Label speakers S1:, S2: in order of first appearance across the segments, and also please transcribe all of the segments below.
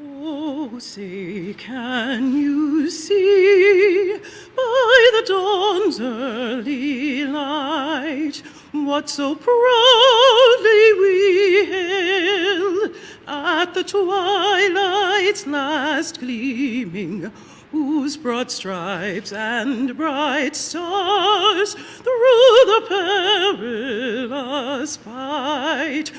S1: Oh, say, can you see by the dawn's early light what so proudly we hailed at the twilight's last gleaming, whose broad stripes and bright stars through the perilous fight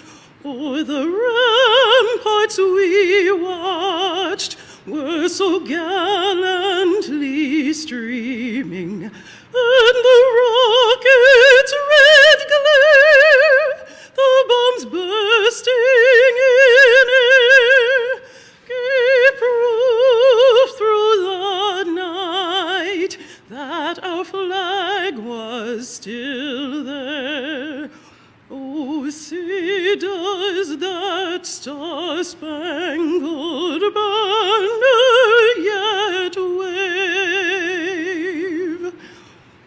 S1: o'er the ramparts we watched were so gallantly streaming, and the rocket's red glare, the bombs bursting in air, gave proof through the night that our flag was still there. Oh, say, does that star-spangled banner yet wave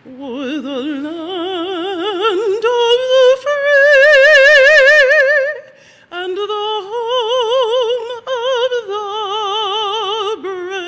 S1: o'er the land of the free and the home of the brave?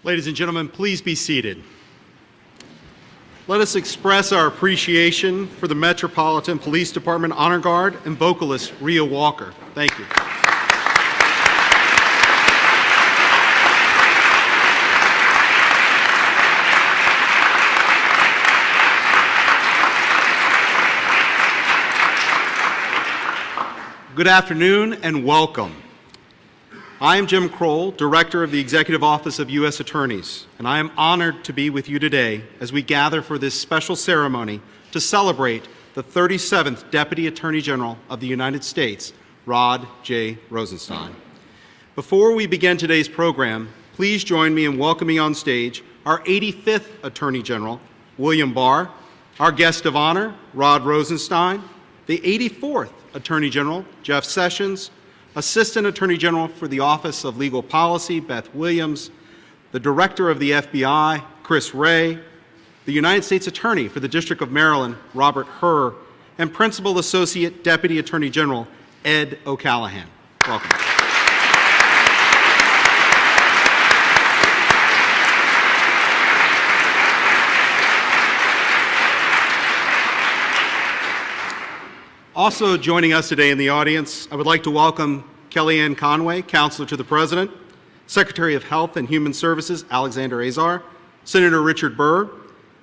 S2: Ladies and gentlemen, please be seated. Let us express our appreciation for the Metropolitan Police Department Honor Guard and vocalist Rhea Walker. Thank you. Good afternoon and welcome. I am Jim Kroll, Director of the Executive Office of U.S. Attorneys, and I am honored to be with you today as we gather for this special ceremony to celebrate the 37th Deputy Attorney General of the United States, Rod J. Rosenstein. Before we begin today's program, please join me in welcoming on stage our 85th Attorney General, William Barr, our guest of honor, Rod Rosenstein, the 84th Attorney General, Jeff Sessions, Assistant Attorney General for the Office of Legal Policy, Beth Williams, the Director of the FBI, Chris Wray, the United States Attorney for the District of Maryland, Robert Hur, and Principal Associate Deputy Attorney General, Ed O'Callahan. Welcome. Also joining us today in the audience, I would like to welcome Kellyanne Conway, Counselor to the President, Secretary of Health and Human Services, Alexander Azar, Senator Richard Burr,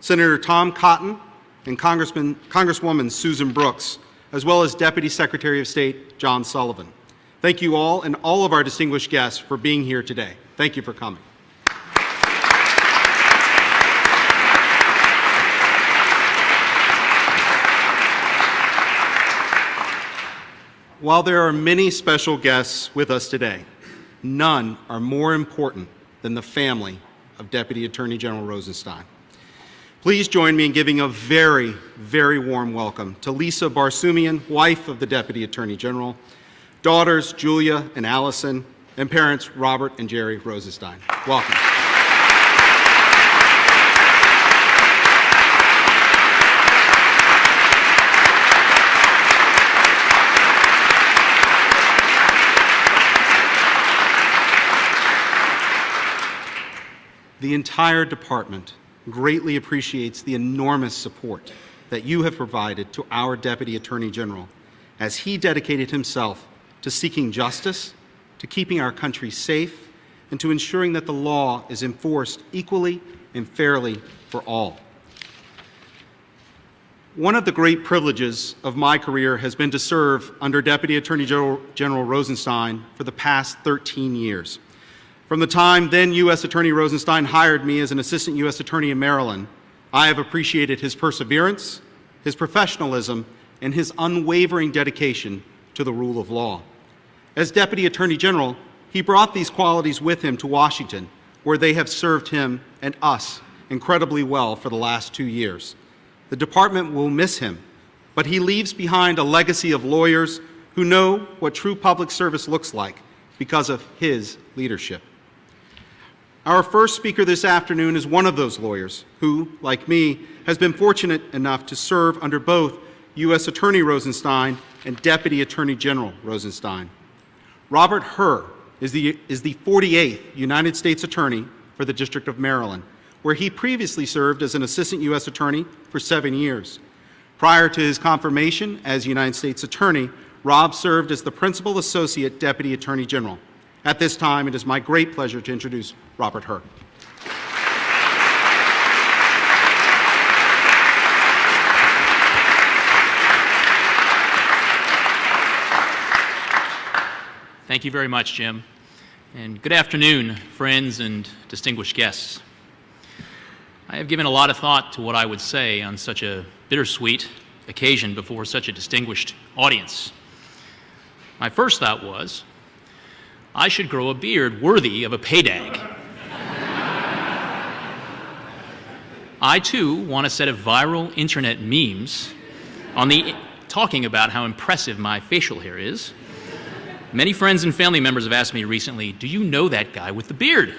S2: Senator Tom Cotton, and Congresswoman Susan Brooks, as well as Deputy Secretary of State John Sullivan. Thank you all and all of our distinguished guests for being here today. Thank you for coming. While there are many special guests with us today, none are more important than the family of Deputy Attorney General Rosenstein. Please join me in giving a very, very warm welcome to Lisa Barsumian, wife of the Deputy Attorney General, daughters Julia and Allison, and parents Robert and Jerry Rosenstein. Welcome. The entire department greatly appreciates the enormous support that you have provided to our Deputy Attorney General as he dedicated himself to seeking justice, to keeping our country safe, and to ensuring that the law is enforced equally and fairly for all. One of the great privileges of my career has been to serve under Deputy Attorney General Rosenstein for the past 13 years. From the time then U.S. Attorney Rosenstein hired me as an Assistant U.S. Attorney in Maryland, I have appreciated his perseverance, his professionalism, and his unwavering dedication to the rule of law. As Deputy Attorney General, he brought these qualities with him to Washington, where they have served him and us incredibly well for the last 2 years. The department will miss him, but he leaves behind a legacy of lawyers who know what true public service looks like because of his leadership. Our first speaker this afternoon is one of those lawyers who, like me, has been fortunate enough to serve under both U.S. Attorney Rosenstein and Deputy Attorney General Rosenstein. Robert Hur is the 48th United States Attorney for the District of Maryland, where he previously served as an Assistant U.S. Attorney for 7 years. Prior to his confirmation as United States Attorney, Rob served as the Principal Associate Deputy Attorney General. At this time, it is my great pleasure to introduce Robert Hur.
S3: Thank you very much, Jim. And good afternoon, friends and distinguished guests. I have given a lot of thought to what I would say on such a bittersweet occasion before such a distinguished audience. My first thought was, I should grow a beard worthy of a paydag. I, too, want a set of viral internet memes talking about how impressive my facial hair is. Many friends and family members have asked me recently, do you know that guy with the beard?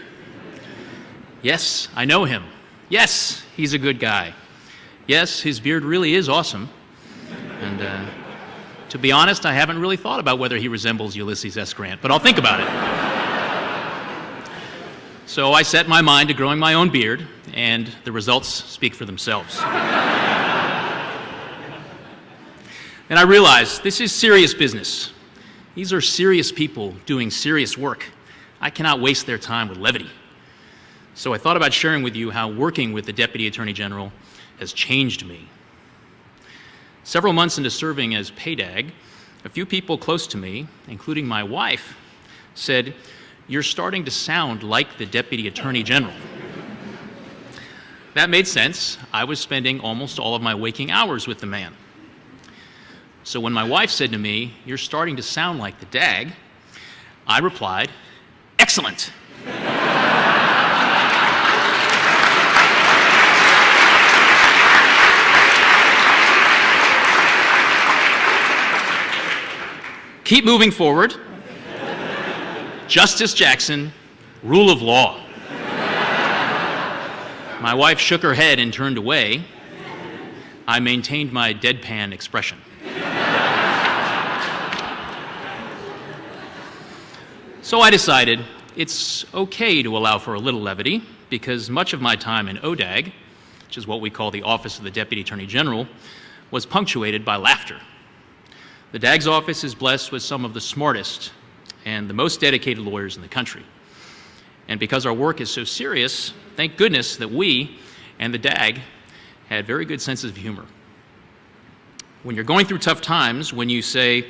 S3: Yes, I know him. Yes, he's a good guy. Yes, his beard really is awesome. And to be honest, I haven't really thought about whether he resembles Ulysses S. Grant, but I'll think about it. So I set my mind to growing my own beard, and the results speak for themselves. And I realized this is serious business. These are serious people doing serious work. I cannot waste their time with levity. So I thought about sharing with you how working with the Deputy Attorney General has changed me. Several months into serving as paydag, a few people close to me, including my wife, said, "You're starting to sound like the Deputy Attorney General." That made sense. I was spending almost all of my waking hours with the man. So when my wife said to me, "You're starting to sound like the DAG," I replied, "Excellent." Keep moving forward. Justice Jackson, rule of law. My wife shook her head and turned away. I maintained my deadpan expression. So I decided it's okay to allow for a little levity because much of my time in ODAG, which is what we call the Office of the Deputy Attorney General, was punctuated by laughter. The DAG's office is blessed with some of the smartest and the most dedicated lawyers in the country. And because our work is so serious, thank goodness that we and the DAG had very good senses of humor. When you're going through tough times, when you say,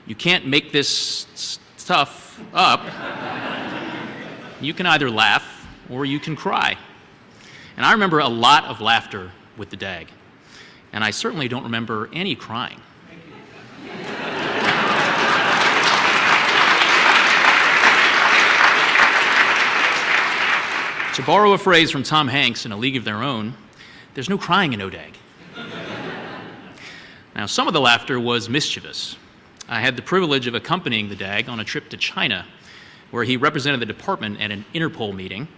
S3: "You can't make this stuff up," you can either laugh or you can cry. And I remember a lot of laughter with the DAG. And I certainly don't remember any crying. To borrow a phrase from Tom Hanks in A League of Their Own, there's no crying in ODAG. Now, some of the laughter was mischievous. I had the privilege of accompanying the DAG on a trip to China, where he represented the department at an Interpol meeting,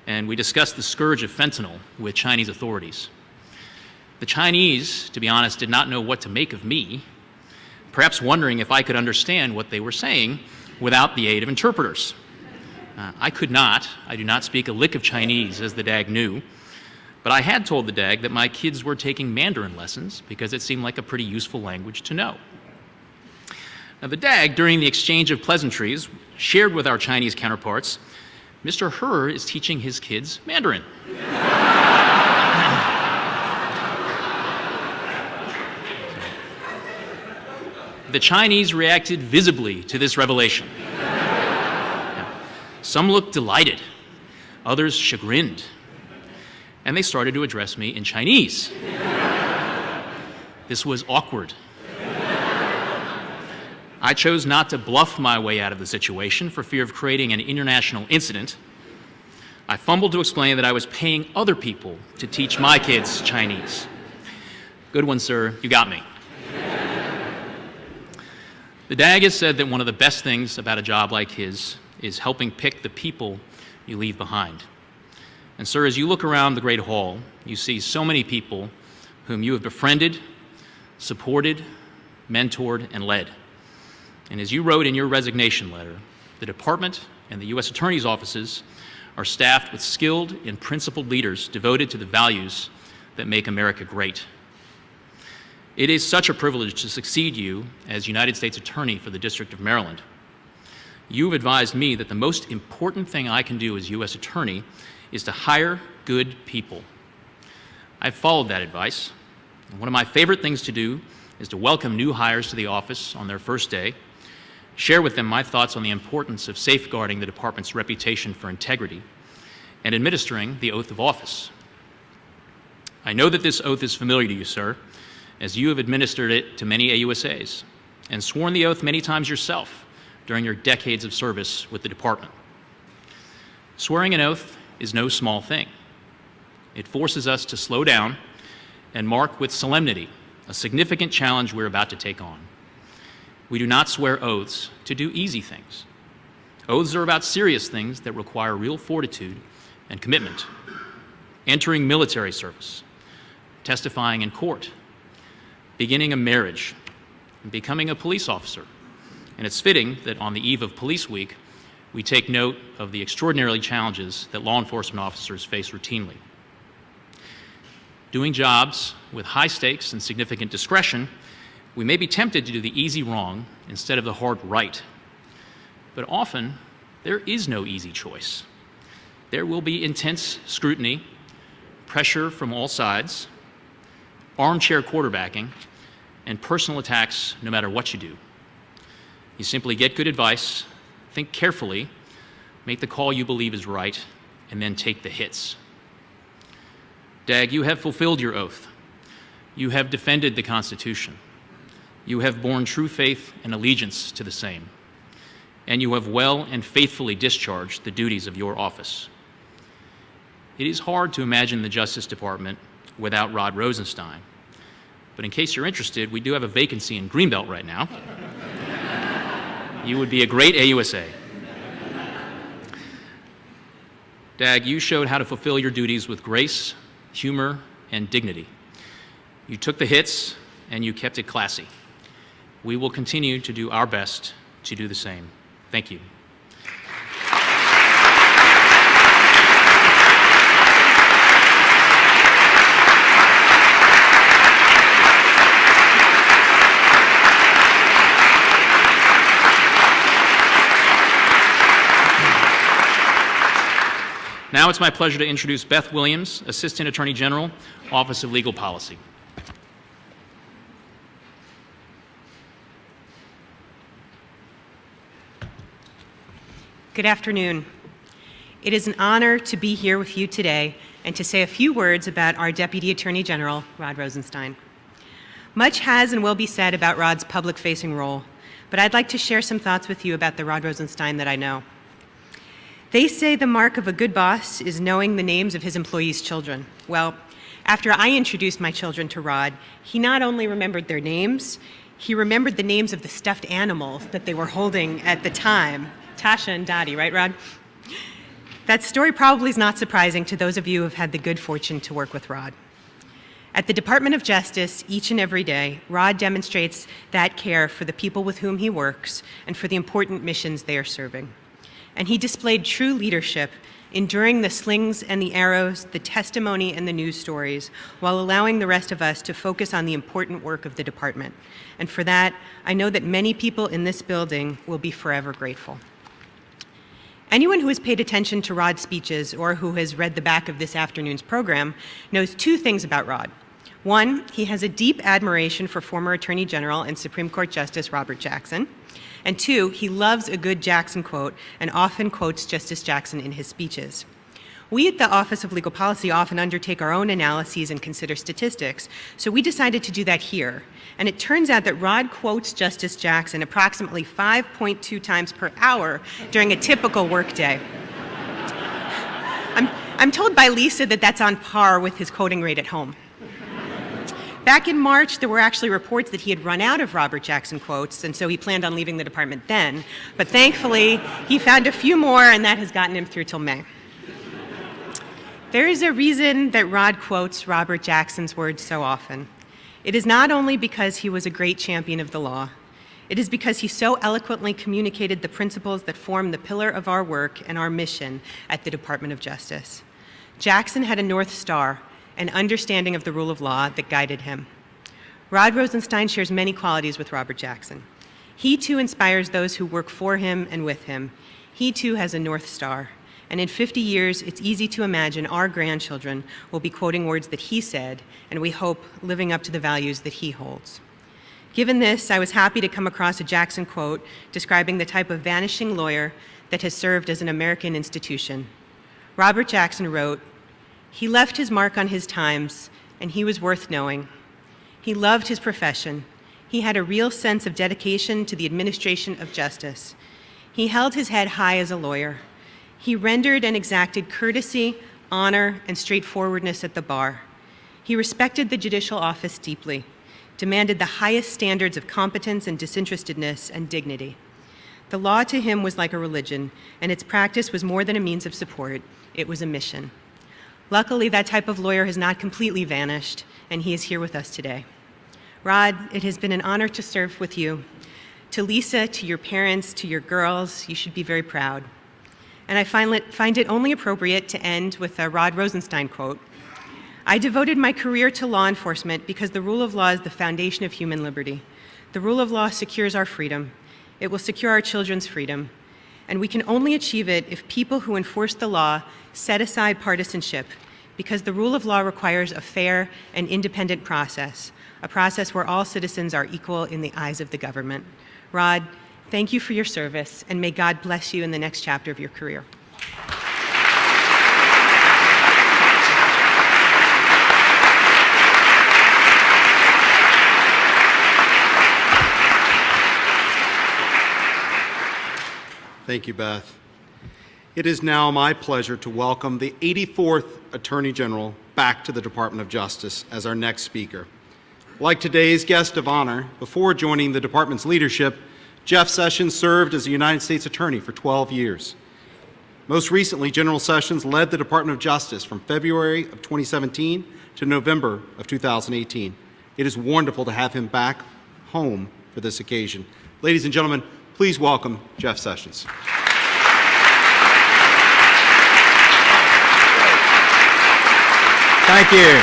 S3: and we discussed the scourge of fentanyl with Chinese authorities. The Chinese, to be honest, did not know what to make of me, perhaps wondering if I could understand what they were saying without the aid of interpreters. I do not speak a lick of Chinese, as the DAG knew, but I had told the DAG that my kids were taking Mandarin lessons because it seemed like a pretty useful language to know. Now, the DAG, during the exchange of pleasantries, shared with our Chinese counterparts Mr. He is teaching his kids Mandarin. The Chinese reacted visibly to this revelation. Some looked delighted, others chagrined, and they started to address me in Chinese. This was awkward. I chose not to bluff my way out of the situation for fear of creating an international incident. I fumbled to explain that I was paying other people to teach my kids Chinese. Good one, sir. You got me. The DAG has said that one of the best things about a job like his is helping pick the people you leave behind. And sir, as you look around the Great Hall, you see so many people whom you have befriended, supported, mentored, and led. And as you wrote in your resignation letter, the department and the U.S. Attorney's offices are staffed with skilled and principled leaders devoted to the values that make America great. It is such a privilege to succeed you as United States Attorney for the District of Maryland. You've advised me that the most important thing I can do as U.S. Attorney is to hire good people. I've followed that advice. And one of my favorite things to do is to welcome new hires to the office on their first day, share with them my thoughts on the importance of safeguarding the department's reputation for integrity, and administering the oath of office. I know that this oath is familiar to you, sir, as you have administered it to many AUSAs and sworn the oath many times yourself during your decades of service with the department. Swearing an oath is no small thing. It forces us to slow down and mark with solemnity a significant challenge we're about to take on. We do not swear oaths to do easy things. Oaths are about serious things that require real fortitude and commitment. Entering military service, testifying in court, beginning a marriage, and becoming a police officer. And it's fitting that on the eve of Police Week, we take note of the extraordinary challenges that law enforcement officers face routinely. Doing jobs with high stakes and significant discretion, we may be tempted to do the easy wrong instead of the hard right. But often, there is no easy choice. There will be intense scrutiny, pressure from all sides, armchair quarterbacking, and personal attacks no matter what you do. You simply get good advice, think carefully, make the call you believe is right, and then take the hits. DAG, you have fulfilled your oath. You have defended the Constitution. You have borne true faith and allegiance to the same. And you have well and faithfully discharged the duties of your office. It is hard to imagine the Justice Department without Rod Rosenstein. But in case you're interested, we do have a vacancy in Greenbelt right now. You would be a great AUSA. DAG, you showed how to fulfill your duties with grace, humor, and dignity. You took the hits, and you kept it classy. We will continue to do our best to do the same. Thank you. Now it's my pleasure to introduce Beth Williams, Assistant Attorney General, Office of Legal Policy.
S4: Good afternoon. It is an honor to be here with you today and to say a few words about our Deputy Attorney General, Rod Rosenstein. Much has and will be said about Rod's public-facing role, but I'd like to share some thoughts with you about the Rod Rosenstein that I know. They say the mark of a good boss is knowing the names of his employees' children. Well, after I introduced my children to Rod, he not only remembered their names, he remembered the names of the stuffed animals that they were holding at the time. Tasha and Dottie, right, Rod? That story probably is not surprising to those of you who have had the good fortune to work with Rod. At the Department of Justice, each and every day, Rod demonstrates that care for the people with whom he works and for the important missions they are serving. And he displayed true leadership, enduring the slings and the arrows, the testimony and the news stories, while allowing the rest of us to focus on the important work of the department. And for that, I know that many people in this building will be forever grateful. Anyone who has paid attention to Rod's speeches or who has read the back of this afternoon's program knows two things about Rod. One, he has a deep admiration for former Attorney General and Supreme Court Justice Robert Jackson. And two, he loves a good Jackson quote and often quotes Justice Jackson in his speeches. We at the Office of Legal Policy often undertake our own analyses and consider statistics, so we decided to do that here. And it turns out that Rod quotes Justice Jackson approximately 5.2 times per hour during a typical workday. I'm told by Lisa that that's on par with his quoting rate at home. Back in March, there were actually reports that he had run out of Robert Jackson quotes, and so he planned on leaving the department then. But thankfully, he found a few more, and that has gotten him through till May. There is a reason that Rod quotes Robert Jackson's words so often. It is not only because he was a great champion of the law. It is because he so eloquently communicated the principles that form the pillar of our work and our mission at the Department of Justice. Jackson had a North Star, an understanding of the rule of law that guided him. Rod Rosenstein shares many qualities with Robert Jackson. He too inspires those who work for him and with him. He too has a North Star. And in 50 years, it's easy to imagine our grandchildren will be quoting words that he said, and we hope living up to the values that he holds. Given this, I was happy to come across a Jackson quote describing the type of vanishing lawyer that has served as an American institution. Robert Jackson wrote, "He left his mark on his times, and he was worth knowing. He loved his profession. He had a real sense of dedication to the administration of justice. He held his head high as a lawyer. He rendered and exacted courtesy, honor, and straightforwardness at the bar. He respected the judicial office deeply, demanded the highest standards of competence and disinterestedness and dignity. The law to him was like a religion, and its practice was more than a means of support. It was a mission." Luckily, that type of lawyer has not completely vanished, and he is here with us today. Rod, it has been an honor to serve with you. To Lisa, to your parents, to your girls, you should be very proud. And I find it only appropriate to end with a Rod Rosenstein quote. "I devoted my career to law enforcement because the rule of law is the foundation of human liberty. The rule of law secures our freedom. It will secure our children's freedom. And we can only achieve it if people who enforce the law set aside partisanship, because the rule of law requires a fair and independent process, a process where all citizens are equal in the eyes of the government." Rod, thank you for your service, and may God bless you in the next chapter of your career.
S2: Thank you, Beth. It is now my pleasure to welcome the 84th Attorney General back to the Department of Justice as our next speaker. Like today's guest of honor, before joining the department's leadership, Jeff Sessions served as a United States Attorney for 12 years. Most recently, General Sessions led the Department of Justice from February of 2017 to November of 2018. It is wonderful to have him back home for this occasion. Ladies and gentlemen, please welcome Jeff Sessions.
S5: Thank you.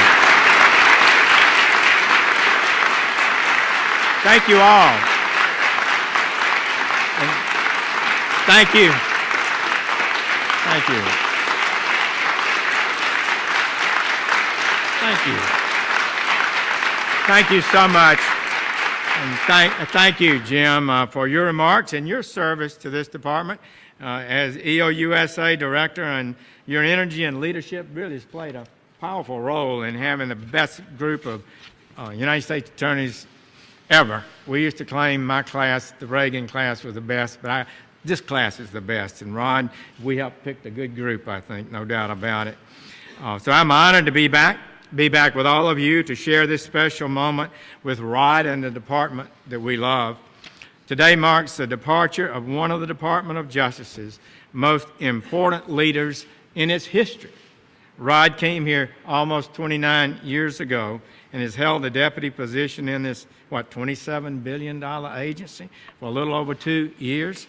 S5: Thank you all. And thank you. Thank you. Thank you. Thank you so much. And thank you, Jim, for your remarks and your service to this department as EOUSA Director, and your energy and leadership really has played a powerful role in having the best group of United States attorneys ever. We used to claim my class, the Reagan class, was the best, but this class is the best. And Rod, we helped pick a good group, I think, no doubt about it. So I'm honored to be back with all of you to share this special moment with Rod and the department that we love. Today marks the departure of one of the Department of Justice's most important leaders in its history. Rod came here almost 29 years ago and has held the deputy position in this, $27 billion agency for a little over 2 years.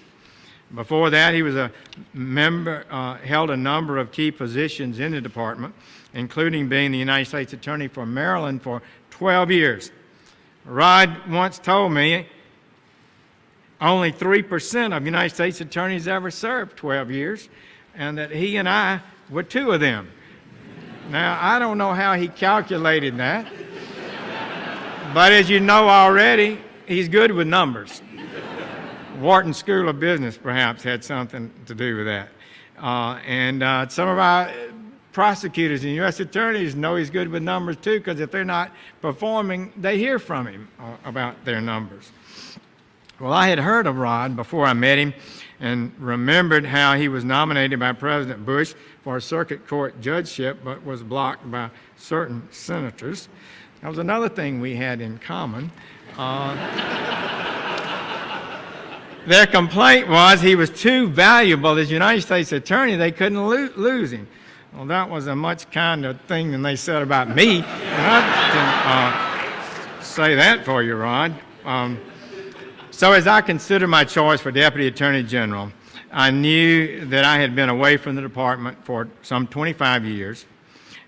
S5: Before that, he was a member, held a number of key positions in the department, including being the United States Attorney for Maryland for 12 years. Rod once told me, only 3% of United States attorneys ever served 12 years, and that he and I were 2 of them. Now, I don't know how he calculated that, but as you know already, he's good with numbers. Wharton School of Business perhaps had something to do with that. Some of our prosecutors and U.S. attorneys know he's good with numbers too, because if they're not performing, they hear from him about their numbers. Well, I had heard of Rod before I met him and remembered how he was nominated by President Bush for a circuit court judgeship, but was blocked by certain senators. That was another thing we had in common. Their complaint was he was too valuable as United States Attorney. They couldn't lose him. Well, that was a much kinder thing than they said about me. And I can say that for you, Rod. So as I considered my choice for Deputy Attorney General, I knew that I had been away from the department for some 25 years,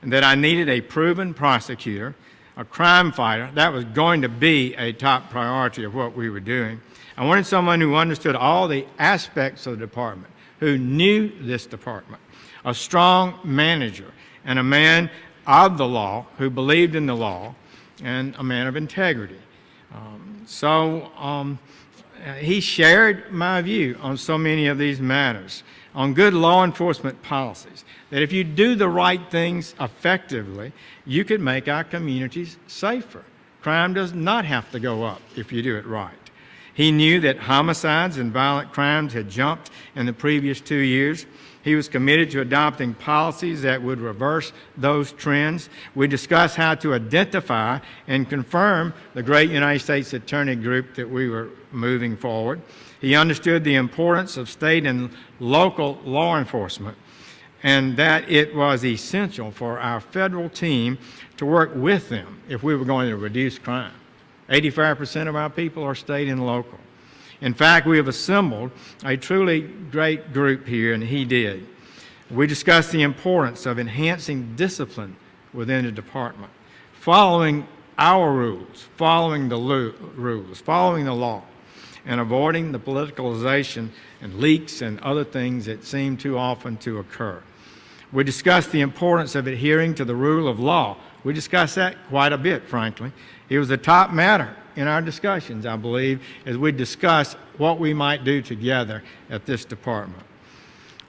S5: and that I needed a proven prosecutor, a crime fighter. That was going to be a top priority of what we were doing. I wanted someone who understood all the aspects of the department, who knew this department, a strong manager, and a man of the law who believed in the law, and a man of integrity. He shared my view on so many of these matters, on good law enforcement policies, that if you do the right things effectively, you could make our communities safer. Crime does not have to go up if you do it right. He knew that homicides and violent crimes had jumped in the previous 2 years. He was committed to adopting policies that would reverse those trends. We discussed how to identify and confirm the great United States Attorney group that we were moving forward. He understood the importance of state and local law enforcement, and that it was essential for our federal team to work with them if we were going to reduce crime. 85% of our people are state and local. In fact, we have assembled a truly great group here, and he did. We discussed the importance of enhancing discipline within the department, following our rules, following the rules, following the law, and avoiding the politicalization and leaks and other things that seem too often to occur. We discussed the importance of adhering to the rule of law. We discussed that quite a bit, frankly. It was a top matter in our discussions, I believe, as we discussed what we might do together at this department.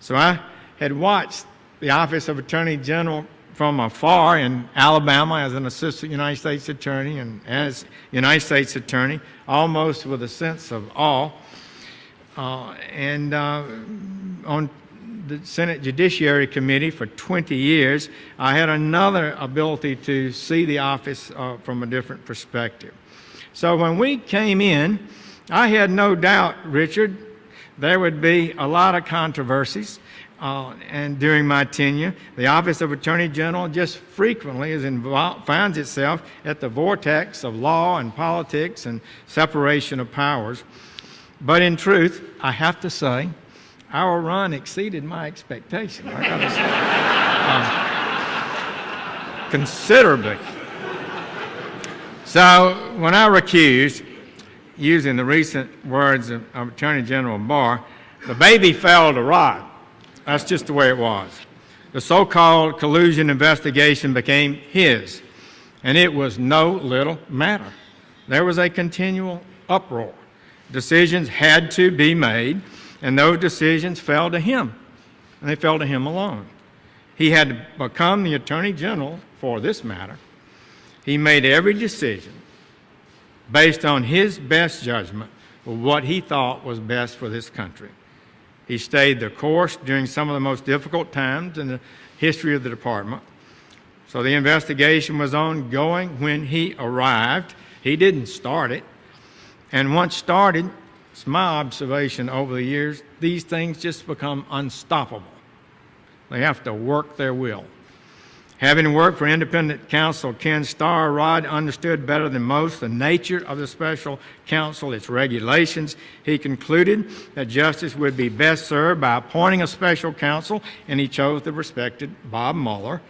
S5: So I had watched the Office of Attorney General from afar in Alabama as an assistant United States attorney and as United States attorney, almost with a sense of awe. On the Senate Judiciary Committee for 20 years, I had another ability to see the office from a different perspective. So when we came in, I had no doubt, Richard, there would be a lot of controversies. And during my tenure, the Office of Attorney General just frequently finds itself at the vortex of law and politics and separation of powers. But in truth, I have to say, our run exceeded my expectations. I got to say, considerably. So when I recused, using the recent words of Attorney General Barr, the baby fell to Rod. That's just the way it was. The so-called collusion investigation became his, and it was no little matter. There was a continual uproar. Decisions had to be made, and those decisions fell to him, and they fell to him alone. He had to become the Attorney General for this matter. He made every decision based on his best judgment of what he thought was best for this country. He stayed the course during some of the most difficult times in the history of the department. So the investigation was ongoing when he arrived. He didn't start it. And once started, it's my observation over the years, these things just become unstoppable. They have to work their will. Having worked for independent counsel Ken Starr, Rod understood better than most the nature of the special counsel, its regulations. He concluded that justice would be best served by appointing a special counsel, and he chose the respected Bob Mueller,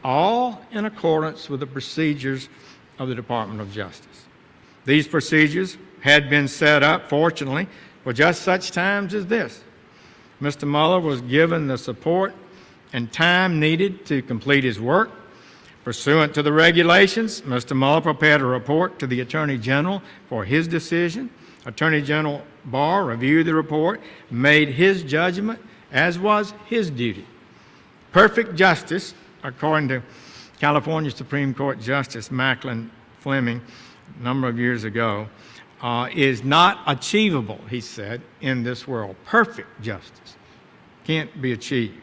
S5: all in accordance with the procedures of the Department of Justice. These procedures had been set up, fortunately, for just such times as this. Mr. Mueller was given the support and time needed to complete his work. Pursuant to the regulations, Mr. Mueller prepared a report to the Attorney General for his decision. Attorney General Barr reviewed the report, made his judgment, as was his duty. Perfect justice, according to California Supreme Court Justice Macklin Fleming a number of years ago, is not achievable, he said, in this world. Perfect justice can't be achieved.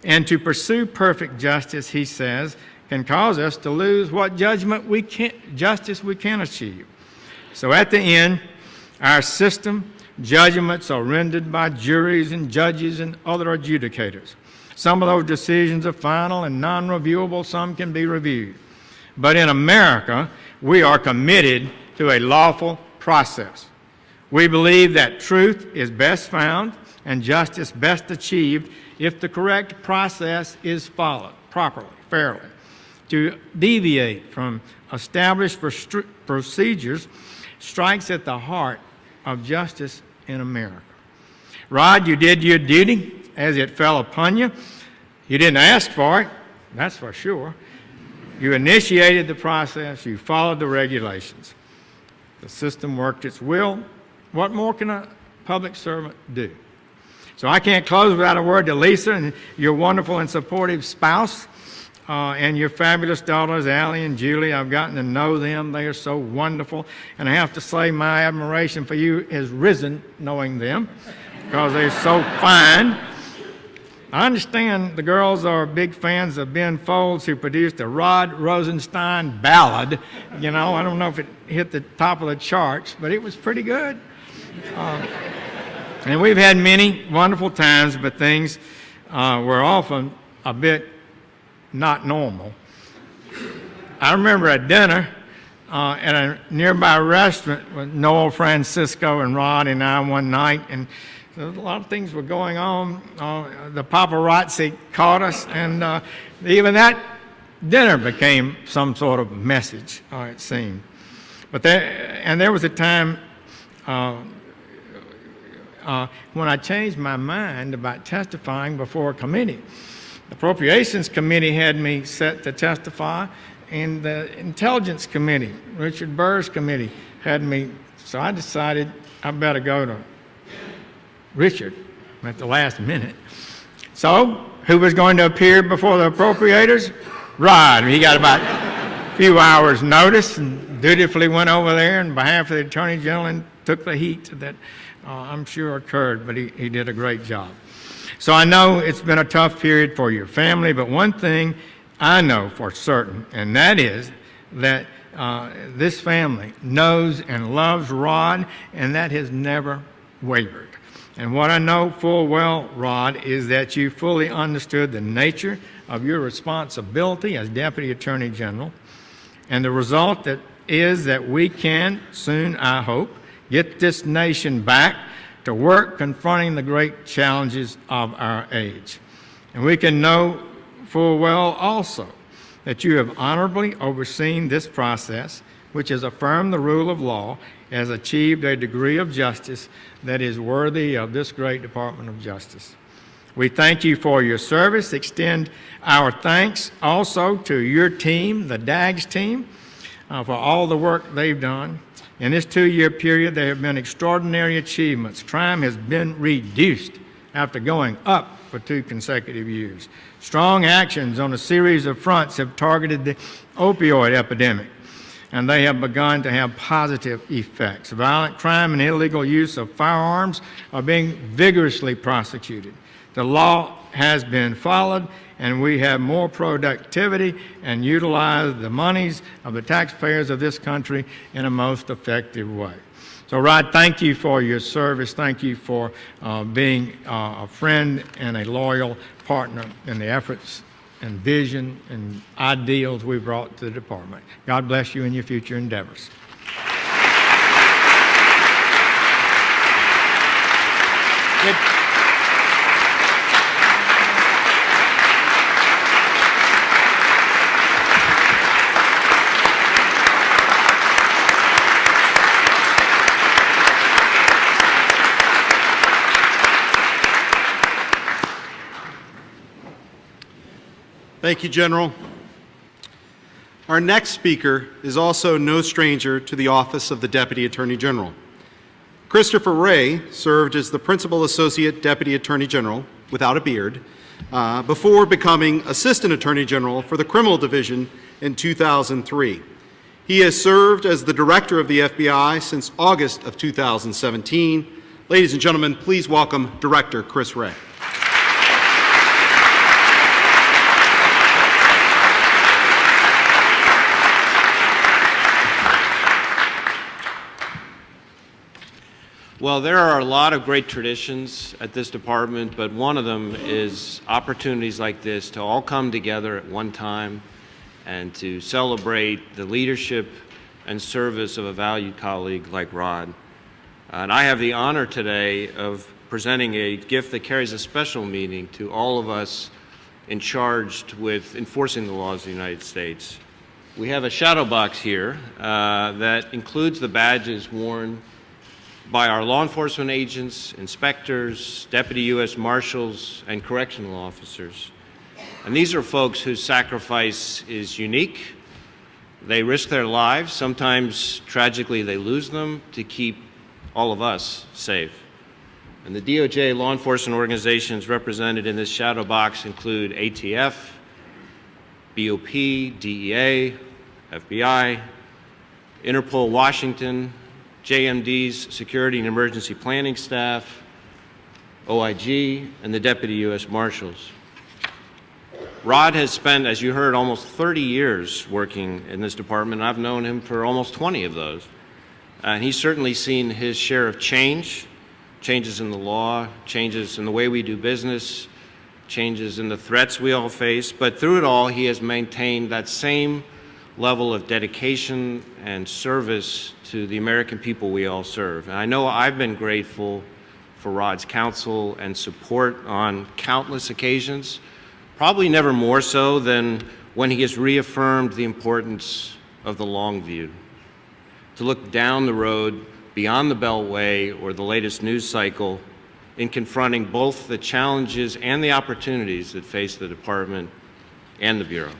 S5: And to pursue perfect justice, he says, can cause us to lose what justice we can achieve. So at the end, our system, judgments are rendered by juries and judges and other adjudicators. Some of those decisions are final and non-reviewable, some can be reviewed. But in America, we are committed to a lawful process. We believe that truth is best found and justice best achieved if the correct process is followed properly, fairly. To deviate from established procedures strikes at the heart of justice in America. Rod, you did your duty as it fell upon you. You didn't ask for it, that's for sure. You initiated the process, you followed the regulations. The system worked its will. What more can a public servant do? So I can't close without a word to Lisa and your wonderful and supportive spouse. And your fabulous daughters, Allie and Julie. I've gotten to know them. They are so wonderful. And I have to say my admiration for you has risen knowing them because they're so fine. I understand the girls are big fans of Ben Folds, who produced a Rod Rosenstein ballad. You know, I don't know if it hit the top of the charts, but it was pretty good. And we've had many wonderful times, but things were often a bit not normal. I remember a dinner at a nearby restaurant with Noel Francisco and Rod and I one night, and a lot of things were going on. The paparazzi caught us, and even that dinner became some sort of message, it seemed. But there was a time when I changed my mind about testifying before a committee. The Appropriations Committee had me set to testify, and the Intelligence Committee, Richard Burr's committee, had me, so I decided I better go to Richard at the last minute. So, who was going to appear before the appropriators? Rod. He got about a few hours' notice and dutifully went over there on behalf of the Attorney General and took the heat that I'm sure occurred, but he did a great job. So I know it's been a tough period for your family, but one thing I know for certain, and that is that this family knows and loves Rod, and that has never wavered. And what I know full well, Rod, is that you fully understood the nature of your responsibility as Deputy Attorney General, and the result that is that we can soon, I hope, get this nation back to work confronting the great challenges of our age. And we can know full well also that you have honorably overseen this process, which has affirmed the rule of law, has achieved a degree of justice that is worthy of this great Department of Justice. We thank you for your service, extend our thanks also to your team, the DAGS team, for all the work they've done. In this 2-year period, there have been extraordinary achievements. Crime has been reduced after going up for 2 consecutive years. Strong actions on a series of fronts have targeted the opioid epidemic, and they have begun to have positive effects. Violent crime and illegal use of firearms are being vigorously prosecuted. The law has been followed, and we have more productivity and utilize the monies of the taxpayers of this country in a most effective way. So, Rod, thank you for your service. Thank you for being a friend and a loyal partner in the efforts and vision and ideals we brought to the department. God bless you in your future endeavors.
S2: Thank you, General. Our next speaker is also no stranger to the office of the Deputy Attorney General. Christopher Wray served as the Principal Associate Deputy Attorney General, without a beard, before becoming Assistant Attorney General for the Criminal Division in 2003. He has served as the Director of the FBI since August of 2017. Ladies and gentlemen, please welcome Director Chris Wray.
S6: Well, there are a lot of great traditions at this department, but one of them is opportunities like this to all come together at one time and to celebrate the leadership and service of a valued colleague like Rod. And I have the honor today of presenting a gift that carries a special meaning to all of us charged with enforcing the laws of the United States. We have a shadow box here that includes the badges worn by our law enforcement agents, inspectors, deputy U.S. marshals, and correctional officers. And these are folks whose sacrifice is unique. They risk their lives. Sometimes, tragically, they lose them to keep all of us safe. And the DOJ law enforcement organizations represented in this shadow box include ATF, BOP, DEA, FBI, Interpol Washington, JMD's Security and Emergency Planning Staff, OIG, and the Deputy U.S. Marshals. Rod has spent, as you heard, almost 30 years working in this department. I've known him for almost 20 of those. And he's certainly seen his share of changes in the law, changes in the way we do business, changes in the threats we all face. But through it all, he has maintained that same level of dedication and service to the American people we all serve. And I know I've been grateful for Rod's counsel and support on countless occasions, probably never more so than when he has reaffirmed the importance of the long view, to look down the road beyond the Beltway or the latest news cycle in confronting both the challenges and the opportunities that face the department and the Bureau.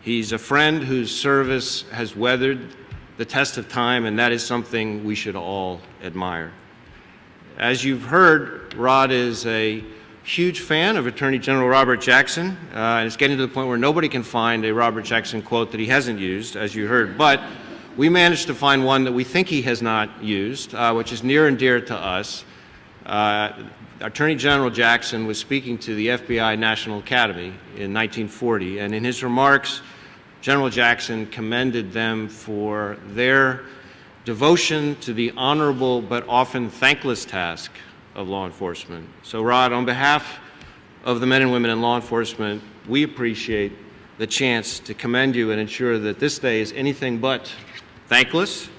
S6: He's a friend whose service has weathered the test of time, and that is something we should all admire. As you've heard, Rod is a huge fan of Attorney General Robert Jackson, and it's getting to the point where nobody can find a Robert Jackson quote that he hasn't used, as you heard. But we managed to find one that we think he has not used, which is near and dear to us. Attorney General Jackson was speaking to the FBI National Academy in 1940, and in his remarks, General Jackson commended them for their devotion to the honorable but often thankless task of law enforcement. So, Rod, on behalf of the men and women in law enforcement, we appreciate the chance to commend you and ensure that this day is anything but thankless.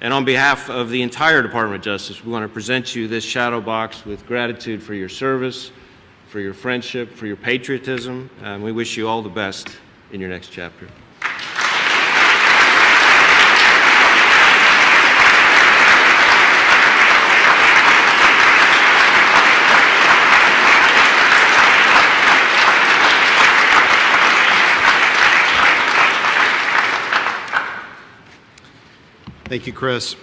S6: And on behalf of the entire Department of Justice, we want to present you this shadow box with gratitude for your service, for your friendship, for your patriotism, and we wish you all the best in your next chapter.
S2: Thank you, Chris.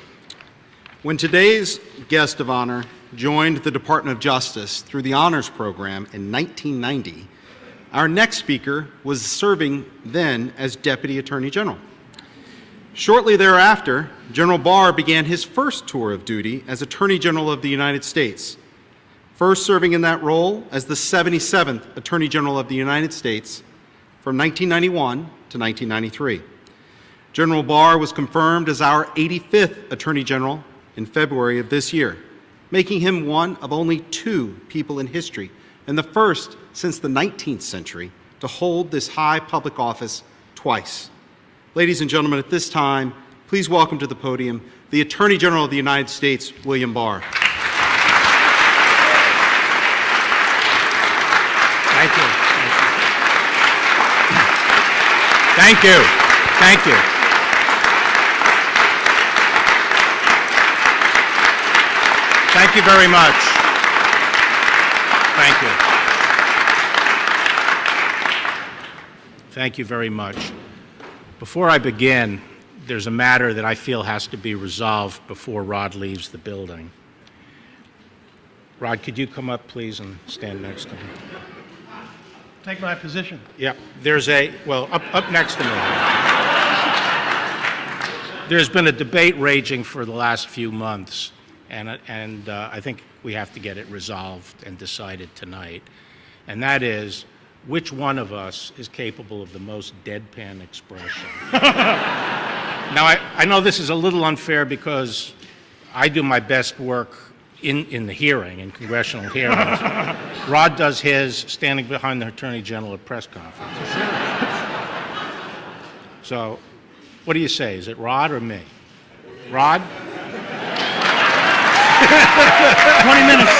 S2: When today's guest of honor joined the Department of Justice through the Honors Program in 1990, our next speaker was serving then as Deputy Attorney General. Shortly thereafter, General Barr began his first tour of duty as Attorney General of the United States, first serving in that role as the 77th Attorney General of the United States from 1991 to 1993. General Barr was confirmed as our 85th Attorney General in February of this year, making him one of only 2 people in history, and the first since the 19th century, to hold this high public office twice. Ladies and gentlemen, at this time, please welcome to the podium the Attorney General of the United States, William Barr.
S5: Thank you. Thank you. Thank you. Thank you very much. Thank you.
S7: Thank you very much. Before I begin, there's a matter that I feel has to be resolved before Rod leaves the building. Rod, could you come up, please, and stand next to me?
S1: Take my position.
S7: Yep. Up next to me. There's been a debate raging for the last few months, and I think we have to get it resolved and decided tonight. And that is, which one of us is capable of the most deadpan expression? Now, I know this is a little unfair because I do my best work in the hearing, in congressional hearings. Rod does his standing behind the Attorney General at press conferences. So, what do you say? Is it Rod or me? Rod?
S1: 20 minutes.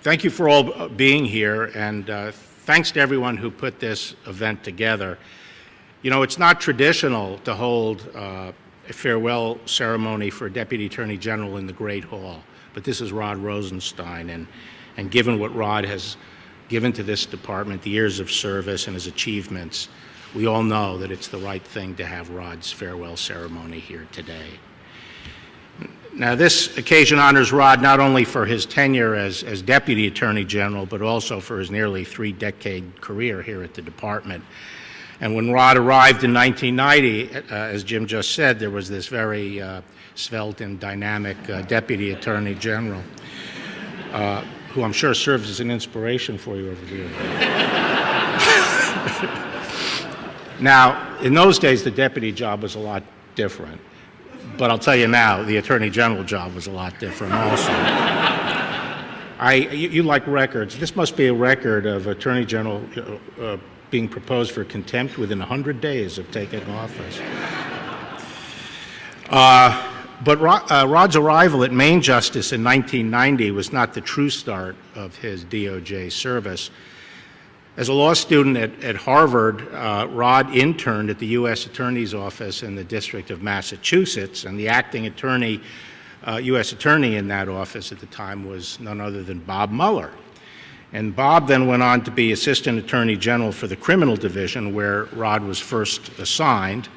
S7: Thank you for all being here, and thanks to everyone who put this event together. You know, it's not traditional to hold a farewell ceremony for a Deputy Attorney General in the Great Hall, but this is Rod Rosenstein, and given what Rod has given to this department, the years of service and his achievements, we all know that it's the right thing to have Rod's farewell ceremony here today. Now, this occasion honors Rod not only for his tenure as Deputy Attorney General, but also for his nearly three-decade career here at the department. And when Rod arrived in 1990, as Jim just said, there was this very svelte and dynamic Deputy Attorney General, who I'm sure serves as an inspiration for you over here. Now, in those days, the deputy job was a lot different. But I'll tell you now, the Attorney General job was a lot different also. You like records. This must be a record of Attorney General being proposed for contempt within 100 days of taking office. But Rod's arrival at Main Justice in 1990 was not the true start of his DOJ service. As a law student at Harvard, Rod interned at the U.S. Attorney's Office in the District of Massachusetts, and the acting attorney, U.S. attorney in that office at the time was none other than Bob Mueller. And Bob then went on to be Assistant Attorney General for the Criminal Division, where Rod was first assigned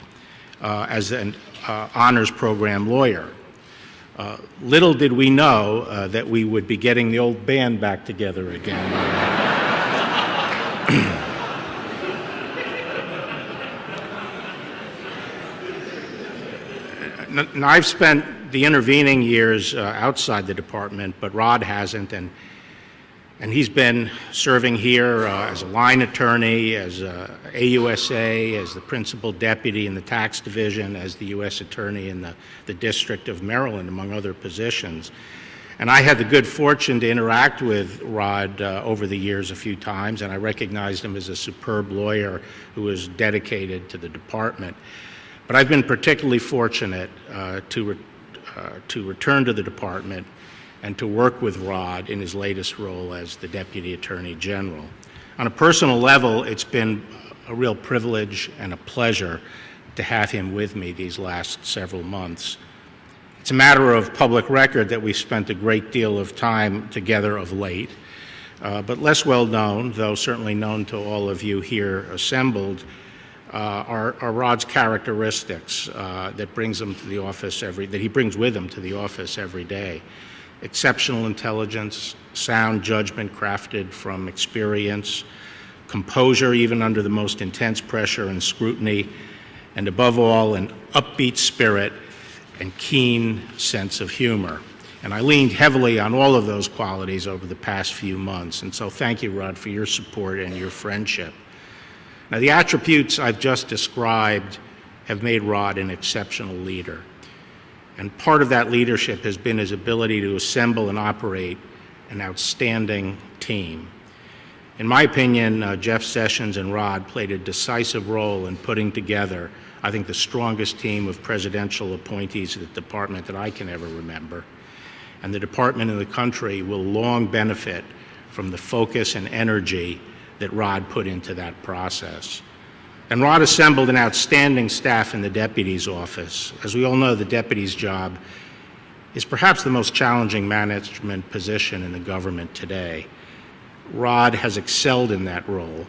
S7: as an honors program lawyer. Little did we know that we would be getting the old band back together again. Now, I've spent the intervening years outside the department, but Rod hasn't, and he's been serving here as a line attorney, as AUSA, as the principal deputy in the tax division, as the U.S. attorney in the District of Maryland, among other positions. And I had the good fortune to interact with Rod over the years a few times, and I recognized him as a superb lawyer who was dedicated to the department. But I've been particularly fortunate to return to the department and to work with Rod in his latest role as the Deputy Attorney General. On a personal level, it's been a real privilege and a pleasure to have him with me these last several months. It's a matter of public record that we've spent a great deal of time together of late, but less well known, though certainly known to all of you here assembled, are Rod's characteristics that brings him to the office that he brings with him to the office every day. Exceptional intelligence, sound judgment crafted from experience, composure even under the most intense pressure and scrutiny, and above all, an upbeat spirit and keen sense of humor. And I leaned heavily on all of those qualities over the past few months, and so thank you, Rod, for your support and your friendship. Now, the attributes I've just described have made Rod an exceptional leader. And part of that leadership has been his ability to assemble and operate an outstanding team. In my opinion, Jeff Sessions and Rod played a decisive role in putting together, I think, the strongest team of presidential appointees at the department that I can ever remember. And the department and the country will long benefit from the focus and energy that Rod put into that process. And Rod assembled an outstanding staff in the deputy's office. As we all know, the deputy's job is perhaps the most challenging management position in the government today. Rod has excelled in that role,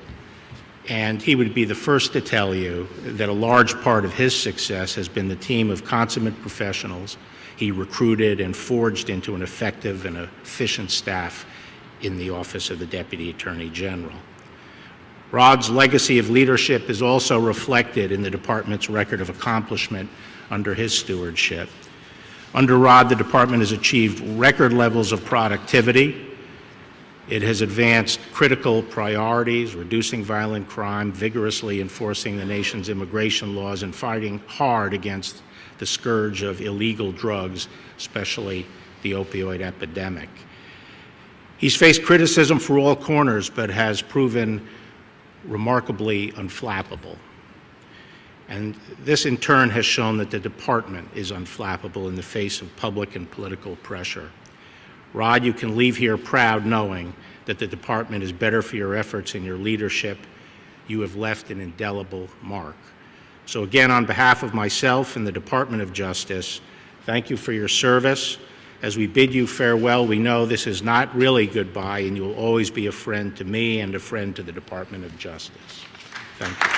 S7: and he would be the first to tell you that a large part of his success has been the team of consummate professionals he recruited and forged into an effective and efficient staff in the Office of the Deputy Attorney General. Rod's legacy of leadership is also reflected in the department's record of accomplishment under his stewardship. Under Rod, the department has achieved record levels of productivity. It has advanced critical priorities, reducing violent crime, vigorously enforcing the nation's immigration laws, and fighting hard against the scourge of illegal drugs, especially the opioid epidemic. He's faced criticism for all corners, but has proven remarkably unflappable. And this, in turn, has shown that the department is unflappable in the face of public and political pressure. Rod, you can leave here proud knowing that the department is better for your efforts and your leadership. You have left an indelible mark. So again, on behalf of myself and the Department of Justice, thank you for your service. As we bid you farewell, we know this is not really goodbye, and you will always be a friend to me and a friend to the Department of Justice. Thank you.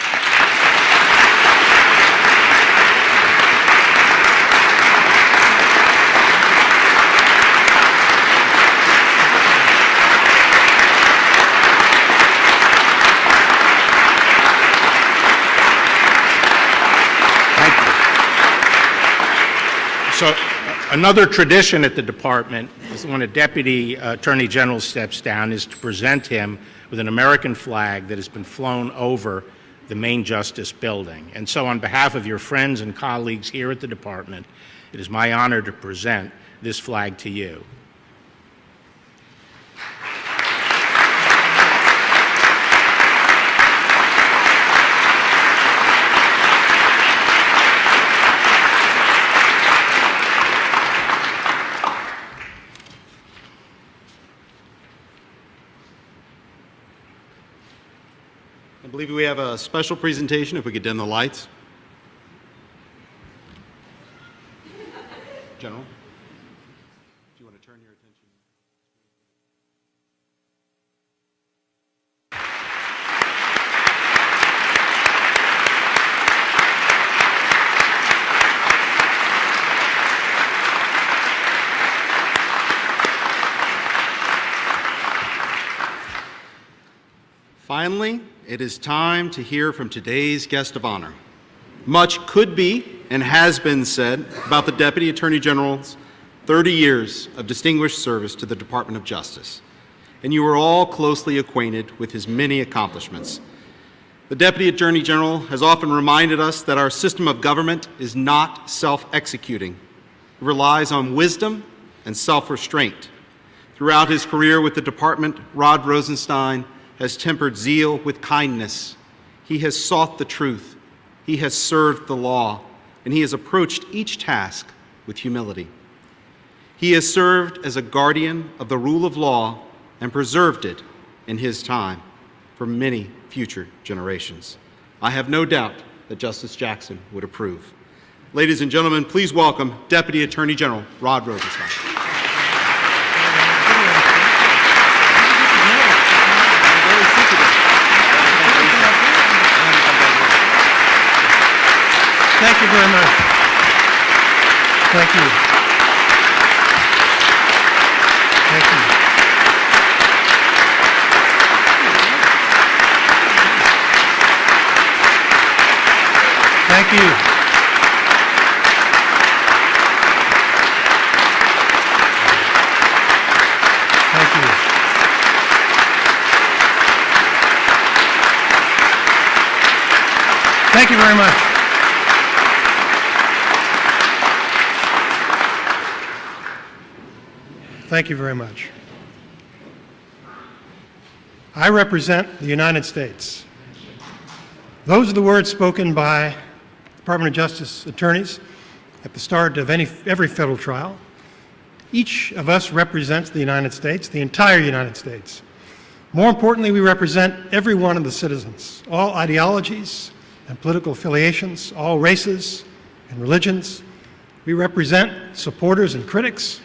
S7: So another tradition at the department is when a deputy attorney general steps down is to present him with an American flag that has been flown over the main justice building. And so on behalf of your friends and colleagues here at the department, it is my honor to present this flag to you.
S2: I believe we have a special presentation, if we could dim the lights. General, do you want to turn your attention? Finally, it is time to hear from today's guest of honor. Much could be and has been said about the Deputy Attorney General's 30 years of distinguished service to the Department of Justice, and you are all closely acquainted with his many accomplishments. The Deputy Attorney General has often reminded us that our system of government is not self-executing. It relies on wisdom and self-restraint. Throughout his career with the department, Rod Rosenstein has tempered zeal with kindness. He has sought the truth. He has served the law, and he has approached each task with humility. He has served as a guardian of the rule of law and preserved it in his time for many future generations. I have no doubt that Justice Jackson would approve. Ladies and gentlemen, please welcome Deputy Attorney General Rod Rosenstein.
S1: Thank you very much. Thank you. Thank you. Thank you. Thank you. Thank you very much. Thank you very much. I represent the United States. Those are the words spoken by Department of Justice attorneys at the start of every federal trial. Each of us represents the United States, the entire United States. More importantly, we represent every one of the citizens, all ideologies and political affiliations, all races and religions, We represent supporters and critics.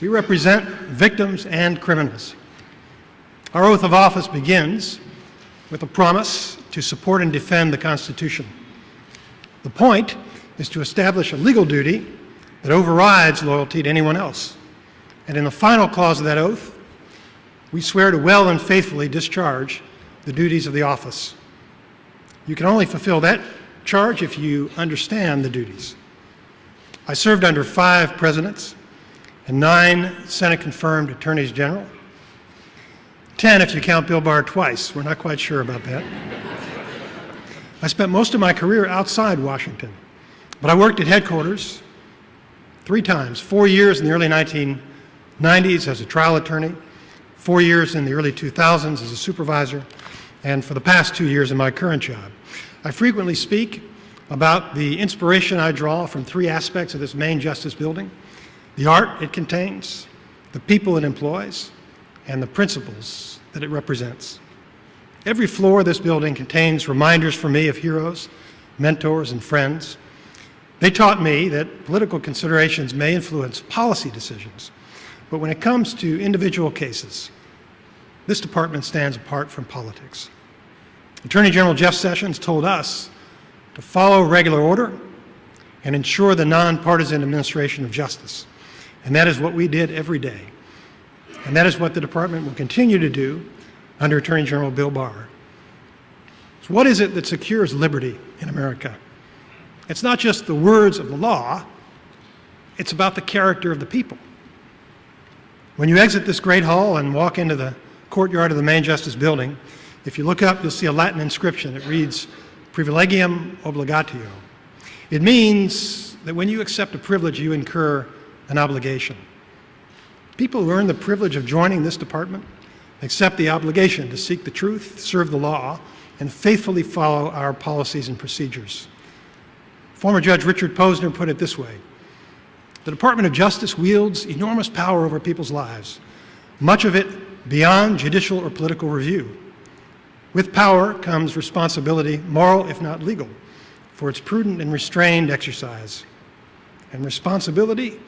S1: We represent victims and criminals. Our oath of office begins with a promise to support and defend the Constitution. The point is to establish a legal duty that overrides loyalty to anyone else. And in the final clause of that oath, we swear to well and faithfully discharge the duties of the office. You can only fulfill that charge if you understand the duties. I served under 5 presidents and 9 Senate-confirmed attorneys general. 10 if you count Bill Barr twice. We're not quite sure about that. I spent most of my career outside Washington, but I worked at headquarters 3 times, 4 years in the early 1990s as a trial attorney, 4 years in the early 2000s as a supervisor, and for the past 2 years in my current job. I frequently speak about the inspiration I draw from 3 aspects of this main justice building: the art it contains, the people it employs, and the principles that it represents. Every floor of this building contains reminders for me of heroes, mentors, and friends. They taught me that political considerations may influence policy decisions, but when it comes to individual cases, this department stands apart from politics. Attorney General Jeff Sessions told us to follow regular order and ensure the nonpartisan administration of justice. And that is what we did every day. And that is what the department will continue to do under Attorney General Bill Barr. So what is it that secures liberty in America? It's not just the words of the law, it's about the character of the people. When you exit this great hall and walk into the courtyard of the main justice building, if you look up, you'll see a Latin inscription that reads, "Privilegium obligatio." It means that when you accept a privilege, you incur an obligation. People who earn the privilege of joining this department accept the obligation to seek the truth, serve the law, and faithfully follow our policies and procedures. Former Judge Richard Posner put it this way: the Department of Justice wields enormous power over people's lives, much of it beyond judicial or political review. With power comes responsibility, moral if not legal, for its prudent and restrained exercise. And responsibility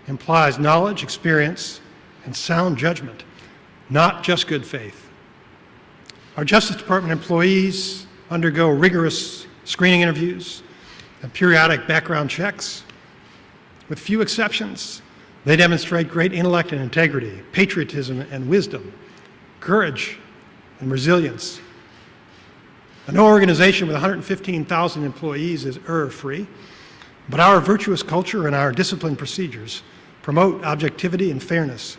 S1: implies knowledge, experience, and sound judgment, not just good faith. Our Justice Department employees undergo rigorous screening interviews and periodic background checks. With few exceptions, they demonstrate great intellect and integrity, patriotism and wisdom, courage and resilience. No organization with 115,000 employees is error-free, but our virtuous culture and our disciplined procedures promote objectivity and fairness.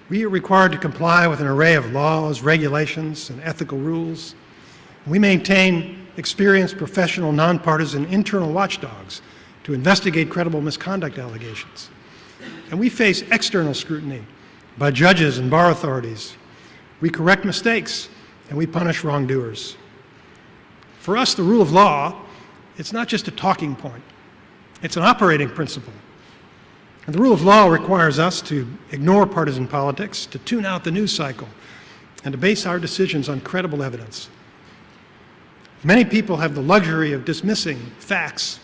S1: We are required to comply with an array of laws, regulations, and ethical rules. We maintain experienced, professional, nonpartisan internal watchdogs to investigate credible misconduct allegations. And we face external scrutiny by judges and bar authorities. We correct mistakes, and we punish wrongdoers. For us, the rule of law, it's not just a talking point. It's an operating principle. And the rule of law requires us to ignore partisan politics, to tune out the news cycle, and to base our decisions on credible evidence. Many people have the luxury of dismissing facts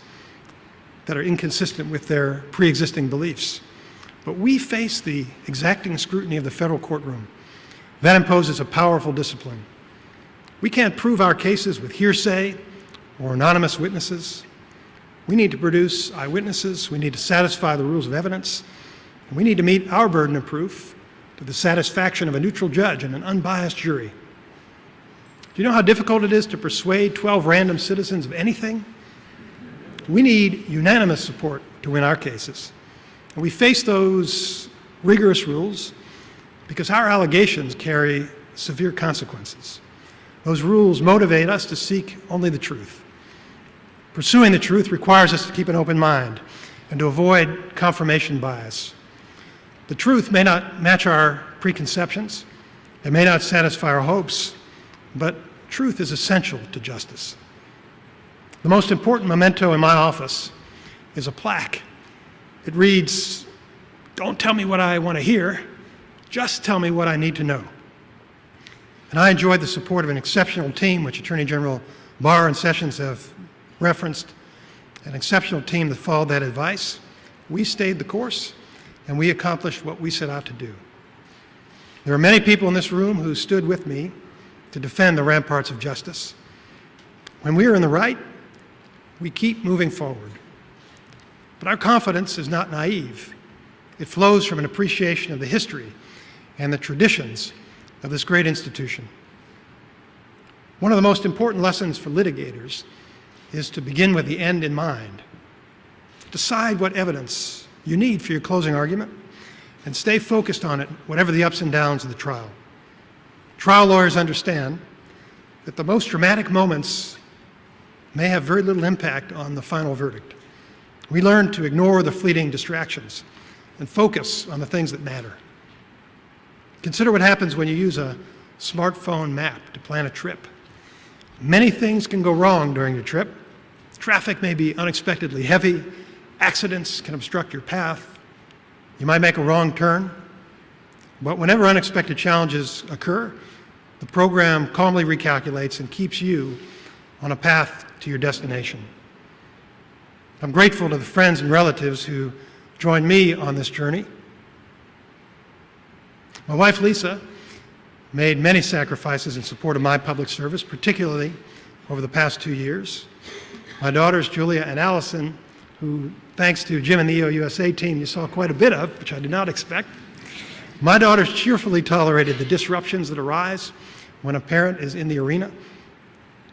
S1: that are inconsistent with their pre-existing beliefs. But we face the exacting scrutiny of the federal courtroom. That imposes a powerful discipline. We can't prove our cases with hearsay or anonymous witnesses. We need to produce eyewitnesses. We need to satisfy the rules of evidence. And we need to meet our burden of proof to the satisfaction of a neutral judge and an unbiased jury. Do you know how difficult it is to persuade 12 random citizens of anything? We need unanimous support to win our cases. And we face those rigorous rules because our allegations carry severe consequences. Those rules motivate us to seek only the truth. Pursuing the truth requires us to keep an open mind and to avoid confirmation bias. The truth may not match our preconceptions, it may not satisfy our hopes, but truth is essential to justice. The most important memento in my office is a plaque. It reads, "Don't tell me what I want to hear, just tell me what I need to know." And I enjoyed the support of an exceptional team, which Attorney General Barr and Sessions have referenced. an exceptional team that followed that advice. We stayed the course, and we accomplished what we set out to do. There are many people in this room who stood with me to defend the ramparts of justice. When we are in the right, we keep moving forward. But our confidence is not naive. It flows from an appreciation of the history and the traditions of this great institution. One of the most important lessons for litigators is to begin with the end in mind. Decide what evidence you need for your closing argument and stay focused on it, whatever the ups and downs of the trial. Trial lawyers understand that the most dramatic moments may have very little impact on the final verdict. We learn to ignore the fleeting distractions and focus on the things that matter. Consider what happens when you use a smartphone map to plan a trip. Many things can go wrong during your trip. Traffic may be unexpectedly heavy. Accidents can obstruct your path. You might make a wrong turn. But whenever unexpected challenges occur, the program calmly recalculates and keeps you on a path to your destination. I'm grateful to the friends and relatives who joined me on this journey. My wife, Lisa, made many sacrifices in support of my public service, particularly over the past 2 years. My daughters, Julia and Allison, who, thanks to Jim and the EOUSA team, you saw quite a bit of, which I did not expect. My daughters cheerfully tolerated the disruptions that arise when a parent is in the arena.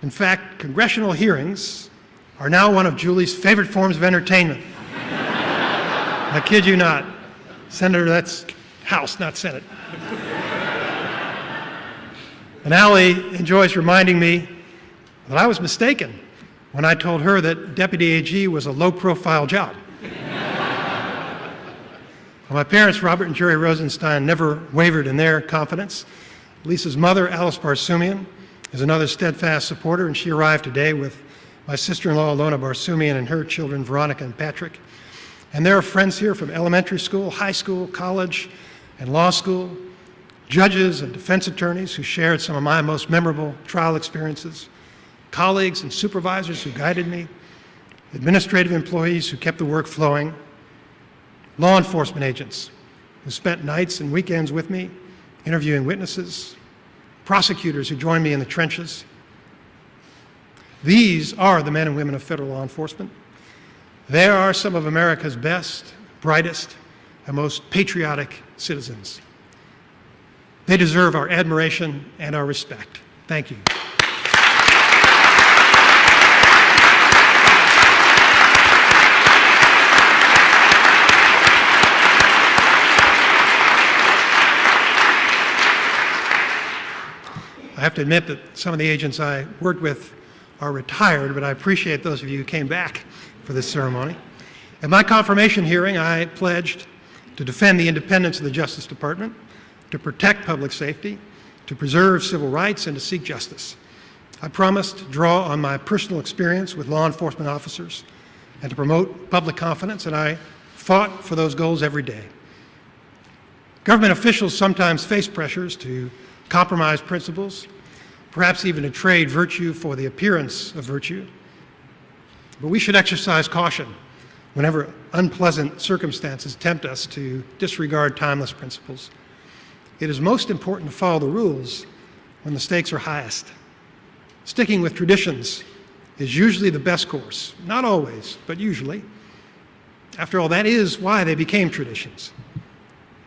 S1: In fact, congressional hearings are now one of Julie's favorite forms of entertainment. I kid you not. Senator, that's House, not Senate. And Allie enjoys reminding me that I was mistaken when I told her that Deputy AG was a low-profile job. My parents, Robert and Jerry Rosenstein, never wavered in their confidence. Lisa's mother, Alice Barsoomian, is another steadfast supporter, and she arrived today with my sister-in-law, Alona Barsoomian, and her children, Veronica and Patrick. And there are friends here from elementary school, high school, college, and law school, judges and defense attorneys who shared some of my most memorable trial experiences, colleagues and supervisors who guided me, administrative employees who kept the work flowing, law enforcement agents who spent nights and weekends with me interviewing witnesses, prosecutors who joined me in the trenches. These are the men and women of federal law enforcement. They are some of America's best, brightest, and most patriotic citizens. They deserve our admiration and our respect. Thank you. I have to admit that some of the agents I worked with are retired, but I appreciate those of you who came back for this ceremony. At my confirmation hearing, I pledged to defend the independence of the Justice Department, to protect public safety, to preserve civil rights, and to seek justice. I promised to draw on my personal experience with law enforcement officers and to promote public confidence, and I fought for those goals every day. Government officials sometimes face pressures to compromise principles, perhaps even to trade virtue for the appearance of virtue. But we should exercise caution whenever unpleasant circumstances tempt us to disregard timeless principles. It is most important to follow the rules when the stakes are highest. Sticking with traditions is usually the best course. Not always, but usually. After all, that is why they became traditions.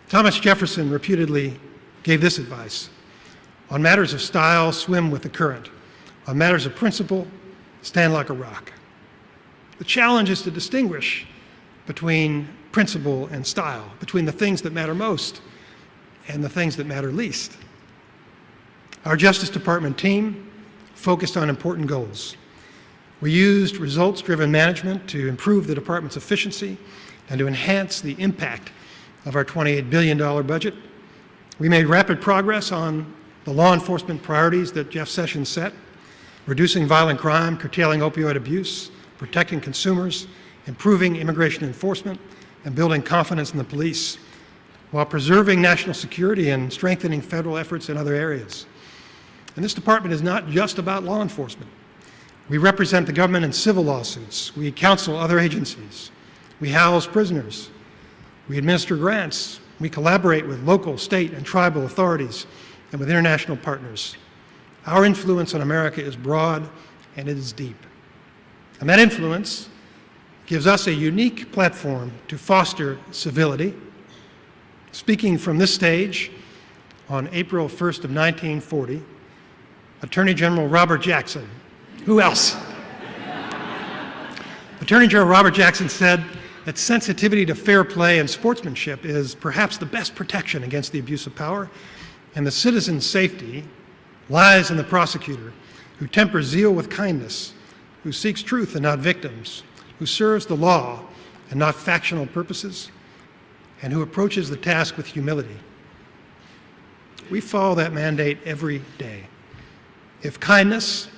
S1: Thomas Jefferson reputedly gave this advice: on matters of style, swim with the current. On matters of principle, stand like a rock. The challenge is to distinguish between principle and style, between the things that matter most and the things that matter least. Our Justice Department team focused on important goals. We used results-driven management to improve the department's efficiency and to enhance the impact of our $28 billion budget. We made rapid progress on the law enforcement priorities that Jeff Sessions set: reducing violent crime, curtailing opioid abuse, protecting consumers, improving immigration enforcement, and building confidence in the police, while preserving national security and strengthening federal efforts in other areas. And this department is not just about law enforcement. We represent the government in civil lawsuits. We counsel other agencies. We house prisoners. We administer grants. We collaborate with local, state, and tribal authorities and with international partners. Our influence on America is broad and it is deep. And that influence gives us a unique platform to foster civility. Speaking from this stage on April 1st of 1940, Attorney General Robert Jackson, who else? Attorney General Robert Jackson said that sensitivity to fair play and sportsmanship is perhaps the best protection against the abuse of power, and the citizen's safety lies in the prosecutor who tempers zeal with kindness, who seeks truth and not victims, who serves the law and not factional purposes, and who approaches the task with humility. We follow that mandate every day. If kindness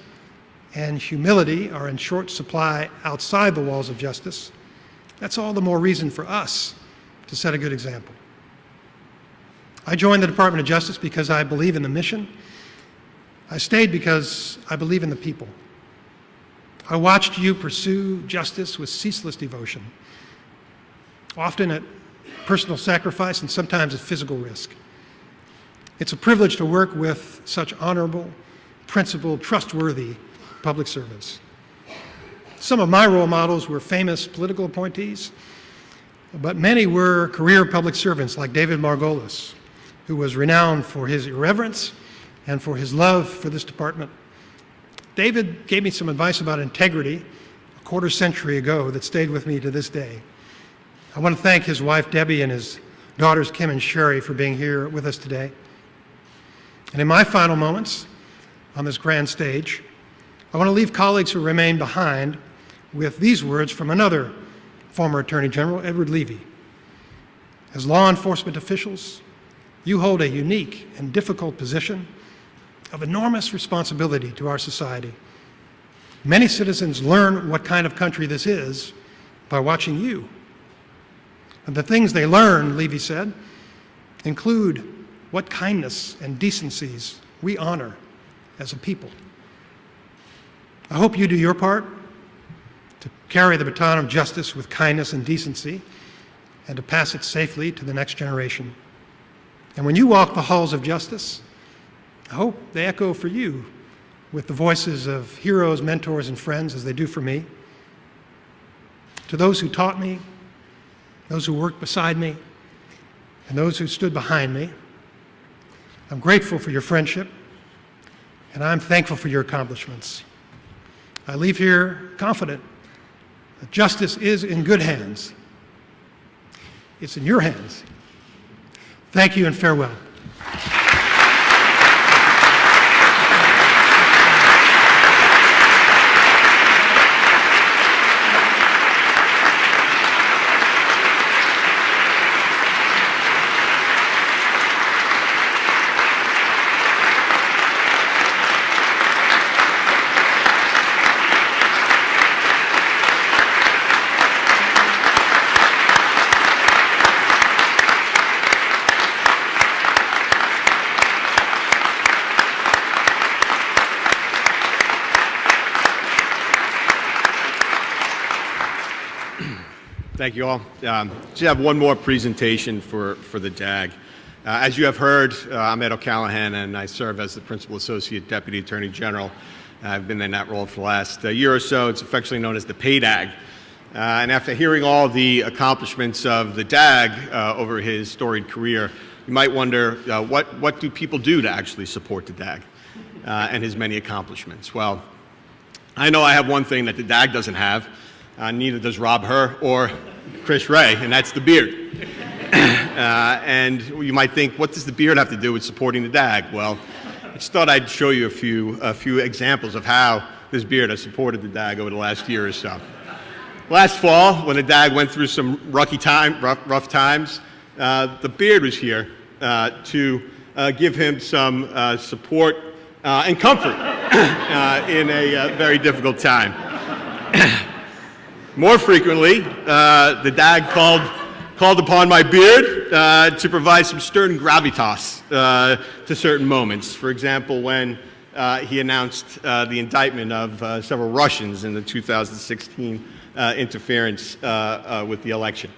S1: and humility are in short supply outside the walls of justice, that's all the more reason for us to set a good example. I joined the Department of Justice because I believe in the mission. I stayed because I believe in the people. I watched you pursue justice with ceaseless devotion, often at personal sacrifice and sometimes at physical risk. It's a privilege to work with such honorable, principled, trustworthy public servants. Some of my role models were famous political appointees, but many were career public servants like David Margolis, who was renowned for his irreverence and for his love for this department. David gave me some advice about integrity a quarter century ago that stayed with me to this day. I want to thank his wife Debbie and his daughters Kim and Sherry for being here with us today. And in my final moments on this grand stage, I want to leave colleagues who remain behind with these words from another former Attorney General, Edward Levy. As law enforcement officials, you hold a unique and difficult position of enormous responsibility to our society. Many citizens learn what kind of country this is by watching you. And the things they learn, Levy said, include what kindness and decencies we honor as a people. I hope you do your part to carry the baton of justice with kindness and decency and to pass it safely to the next generation. And when you walk the halls of justice, I hope they echo for you with the voices of heroes, mentors, and friends as they do for me. To those who taught me, those who worked beside me, and those who stood behind me, I'm grateful for your friendship, and I'm thankful for your accomplishments. I leave here confident that justice is in good hands. It's in your hands. Thank you and farewell.
S8: Thank you all. Just have one more presentation for the DAG. As you have heard, I'm Ed O'Callahan, and I serve as the Principal Associate Deputy Attorney General. I've been in that role for the last year or so. It's affectionately known as the PAYDAG. And after hearing all the accomplishments of the DAG over his storied career, you might wonder, what do people do to actually support the DAG and his many accomplishments? Well, I know I have one thing that the DAG doesn't have. Neither does Rob Herr or Chris Ray, and that's the beard. And you might think, what does the beard have to do with supporting the DAG? Well, I just thought I'd show you a few examples of how this beard has supported the DAG over the last year or so. Last fall, when the DAG went through some rough times, the beard was here to give him some support and comfort in a very difficult time. More frequently, the DAG called upon my beard to provide some stern gravitas to certain moments. For example, when he announced the indictment of several Russians in the 2016 interference with the election.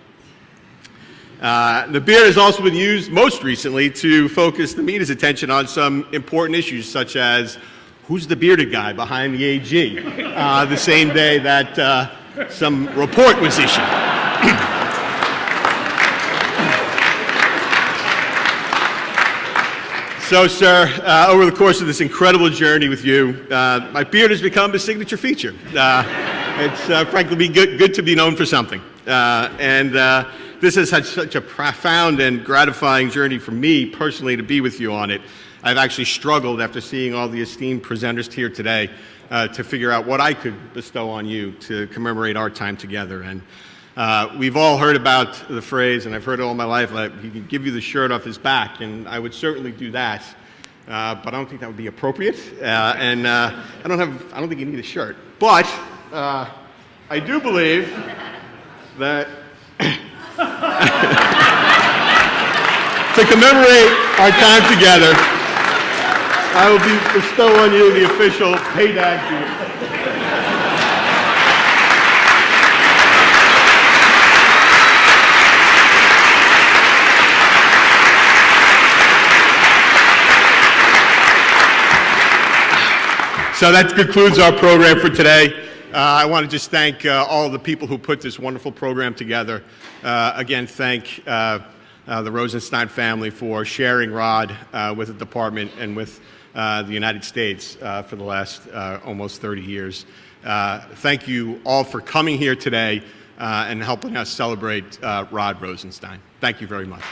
S8: The beard has also been used most recently to focus the media's attention on some important issues, such as who's the bearded guy behind the AG, the same day that some report was issued. So, sir, over the course of this incredible journey with you, my beard has become a signature feature. It's frankly good to be known for something. This has had such a profound and gratifying journey for me personally to be with you on it. I've actually struggled after seeing all the esteemed presenters here today to figure out what I could bestow on you to commemorate our time together. And we've all heard about the phrase, and I've heard it all my life, like, he can give you the shirt off his back, and I would certainly do that. But I don't think that would be appropriate, and I don't think you need a shirt. But I do believe that to commemorate our time together, I will bestow on you the official PAYDAG beard. So that concludes our program for today. I want to just thank all the people who put this wonderful program together. Again, thank the Rosenstein family for sharing Rod with the department and with the United States for the last almost 30 years. Thank you all for coming here today and helping us celebrate Rod Rosenstein. Thank you very much.